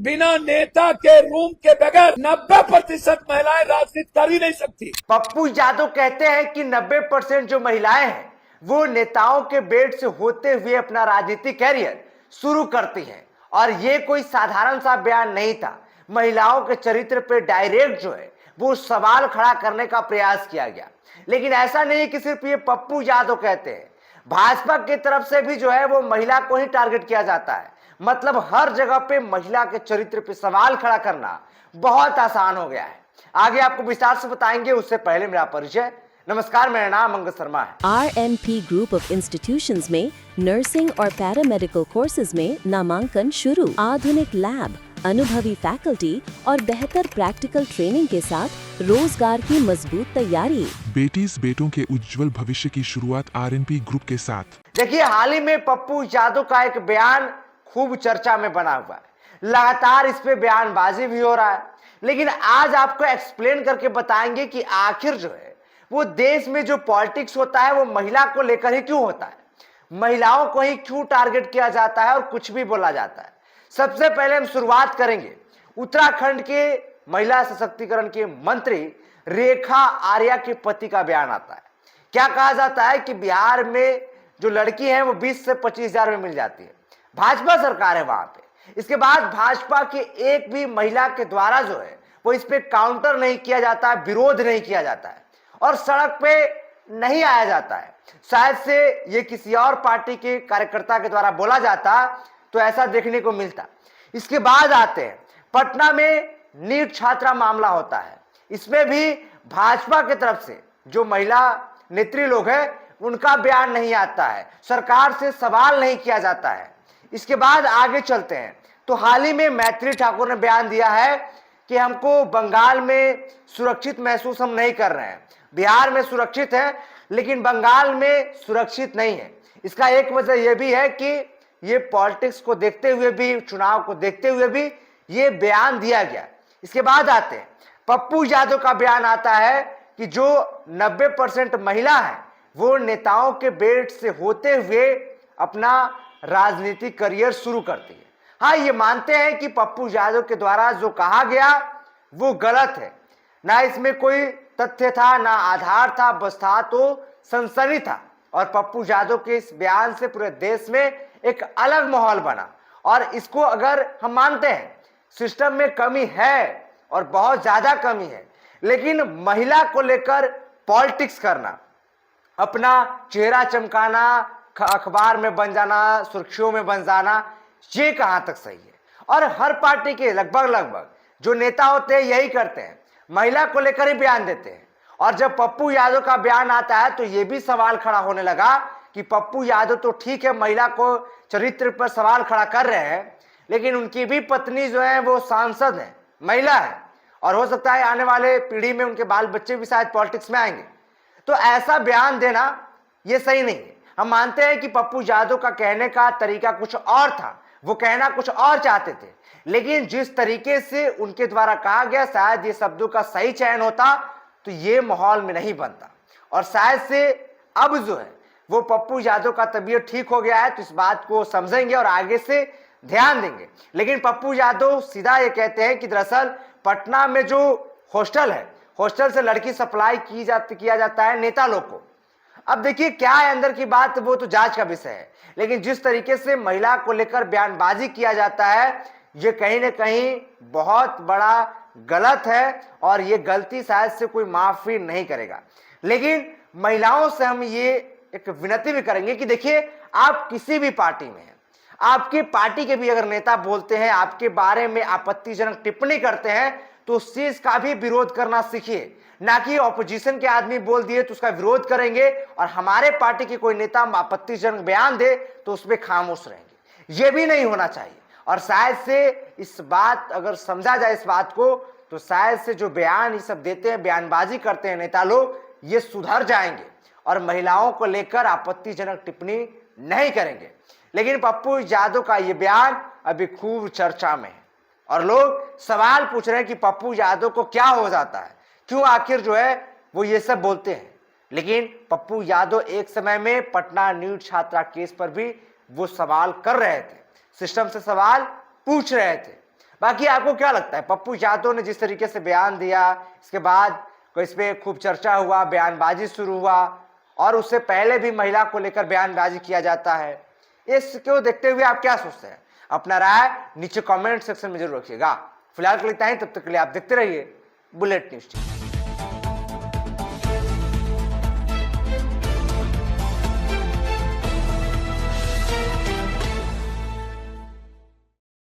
बिना नेता के रूम के बगैर 90% महिलाएं राजनीति कर ही नहीं सकती। पप्पू यादव कहते हैं कि 90% जो महिलाएं हैं वो नेताओं के बेड से होते हुए अपना राजनीतिक कैरियर शुरू करती हैं। और ये कोई साधारण सा बयान नहीं था, महिलाओं के चरित्र पे डायरेक्ट जो है वो सवाल खड़ा करने का प्रयास किया गया। लेकिन ऐसा नहीं कि सिर्फ ये पप्पू यादव कहते हैं, भाजपा की तरफ से भी जो है वो महिला को ही टारगेट किया जाता है। मतलब हर जगह पे महिला के चरित्र पे सवाल खड़ा करना बहुत आसान हो गया है। आगे आपको विस्तार से बताएंगे, उससे पहले मेरा परिचय। नमस्कार, मेरा नाम अंगद शर्मा है। RNP ग्रुप ऑफ इंस्टीट्यूशंस में नर्सिंग और पैरामेडिकल कोर्सेज में नामांकन शुरू। आधुनिक लैब, अनुभवी फैकल्टी और बेहतर प्रैक्टिकल ट्रेनिंग के साथ रोजगार की मजबूत तैयारी। बेटीज बेटों के उज्जवल भविष्य की शुरुआत RNP ग्रुप के साथ। देखिए, हाल ही में पप्पू यादव का एक बयान खूब चर्चा में बना हुआ है। लगातार इस पे बयानबाजी भी हो रहा है। लेकिन आज आपको एक्सप्लेन करके बताएंगे कि आखिर जो है वो देश में जो पॉलिटिक्स होता है वो महिला को लेकर ही क्यों होता है, महिलाओं को ही क्यों टारगेट किया जाता है और कुछ भी बोला जाता है। सबसे पहले हम शुरुआत करेंगे उत्तराखंड के महिला सशक्तिकरण के मंत्री रेखा आर्या के पति का बयान आता है। क्या कहा जाता है कि बिहार में जो लड़की है वो 20 से 25 हजार में मिल जाती है, भाजपा सरकार है वहां पे। इसके बाद भाजपा के एक भी महिला के द्वारा जो है वो इस पे काउंटर नहीं किया जाता है, विरोध नहीं किया जाता है और सड़क पे नहीं आया जाता है। शायद से ये किसी और पार्टी के कार्यकर्ता के द्वारा बोला जाता तो ऐसा देखने को मिलता। इसके बाद आते हैं पटना में नीट छात्रा मामला होता है। इसमें भी भाजपा की तरफ से जो महिला नेत्री लोग हैं उनका बयान नहीं आता है, सरकार से सवाल नहीं किया जाता है। इसके बाद आगे चलते हैं तो हाल ही में मैथिली ठाकुर ने बयान दिया है कि हमको बंगाल में सुरक्षित महसूस हम नहीं कर रहे हैं, बिहार में सुरक्षित है लेकिन बंगाल में सुरक्षित नहीं है। इसका एक वजह यह भी है कि ये पॉलिटिक्स को देखते हुए भी, चुनाव को देखते हुए भी ये बयान दिया गया। इसके बाद आते हैं पप्पू यादव का बयान आता है कि जो 90% महिला है वो नेताओं के बेड से होते हुए अपना राजनीतिक करियर शुरू करती है। हाँ, ये मानते हैं कि पप्पू यादव के द्वारा जो कहा गया वो गलत है, ना इसमें कोई तथ्य था ना आधार था, बस था तो सनसनी था। और पप्पू यादव के इस बयान से पूरे देश में एक अलग माहौल बना। और इसको अगर हम मानते हैं सिस्टम में कमी है और बहुत ज्यादा कमी है, लेकिन महिला को लेकर पॉलिटिक्स करना, अपना चेहरा चमकाना, अखबार में बन जाना, सुर्खियों में बन जाना, ये कहां तक सही है। और हर पार्टी के लगभग जो नेता होते हैं यही करते हैं, महिला को लेकर ही बयान देते हैं। और जब पप्पू यादव का बयान आता है तो यह भी सवाल खड़ा होने लगा कि पप्पू यादव तो ठीक है महिला को चरित्र पर सवाल खड़ा कर रहे हैं, लेकिन उनकी भी पत्नी जो है वो सांसद है, महिला है, और हो सकता है आने वाले पीढ़ी में उनके बाल बच्चे भी शायद पॉलिटिक्स में आएंगे। तो ऐसा बयान देना ये सही नहीं है। हम मानते हैं कि पप्पू यादव का कहने का तरीका कुछ और था, वो कहना कुछ और चाहते थे, लेकिन जिस तरीके से उनके द्वारा कहा गया शायद ये शब्दों का सही चयन होता तो ये माहौल में नहीं बनता। और शायद से अब जो है वो पप्पू यादव का तबीयत ठीक हो गया है तो इस बात को समझेंगे और आगे से ध्यान देंगे। लेकिन पप्पू यादव सीधा ये कहते हैं कि दरअसल पटना में जो हॉस्टल है, हॉस्टल से लड़की सप्लाई किया जाता है नेता लोग को। अब देखिए क्या है अंदर की बात, वो तो जांच का विषय है, लेकिन जिस तरीके से महिला को लेकर बयानबाजी किया जाता है ये कहीं ना कहीं बहुत बड़ा गलत है और ये गलती शायद से कोई माफी नहीं करेगा। लेकिन महिलाओं से हम ये एक विनती भी करेंगे कि देखिए आप किसी भी पार्टी में हैं, आपकी पार्टी के भी अगर नेता बोलते हैं, आपके बारे में आपत्तिजनक टिप्पणी करते हैं तो उस चीज का भी विरोध करना सीखिए, ना कि ऑपोजिशन के आदमी बोल दिए तो उसका विरोध करेंगे और हमारे पार्टी के कोई नेता आपत्तिजनक बयान दे तो उसमें खामोश रहेंगे। ये भी नहीं होना चाहिए। और शायद से इस बात अगर समझा जाए इस बात को तो शायद से जो बयान ये सब देते हैं, बयानबाजी करते हैं नेता लोग, ये सुधर जाएंगे और महिलाओं को लेकर आपत्तिजनक टिप्पणी नहीं करेंगे। लेकिन पप्पू यादव का ये बयान अभी खूब चर्चा में है और लोग सवाल पूछ रहे हैं कि पप्पू यादव को क्या हो जाता है, क्यों आखिर जो है वो ये सब बोलते हैं। लेकिन पप्पू यादव एक समय में पटना नीट छात्रा केस पर भी वो सवाल कर रहे थे, सिस्टम से सवाल पूछ रहे थे। बाकी आपको क्या लगता है, पप्पू यादव ने जिस तरीके से बयान दिया, इसके बाद कोई इस पे खूब चर्चा हुआ, बयानबाजी शुरू हुआ, और उससे पहले भी महिला को लेकर बयानबाजी किया जाता है, इसको देखते हुए आप क्या सोचते हैं? अपना राय नीचे कमेंट सेक्शन में जरूर रखिएगा। फिलहाल के लिए इतना ही, तब तक के लिए आप देखते रहिए बुलेट न्यूज।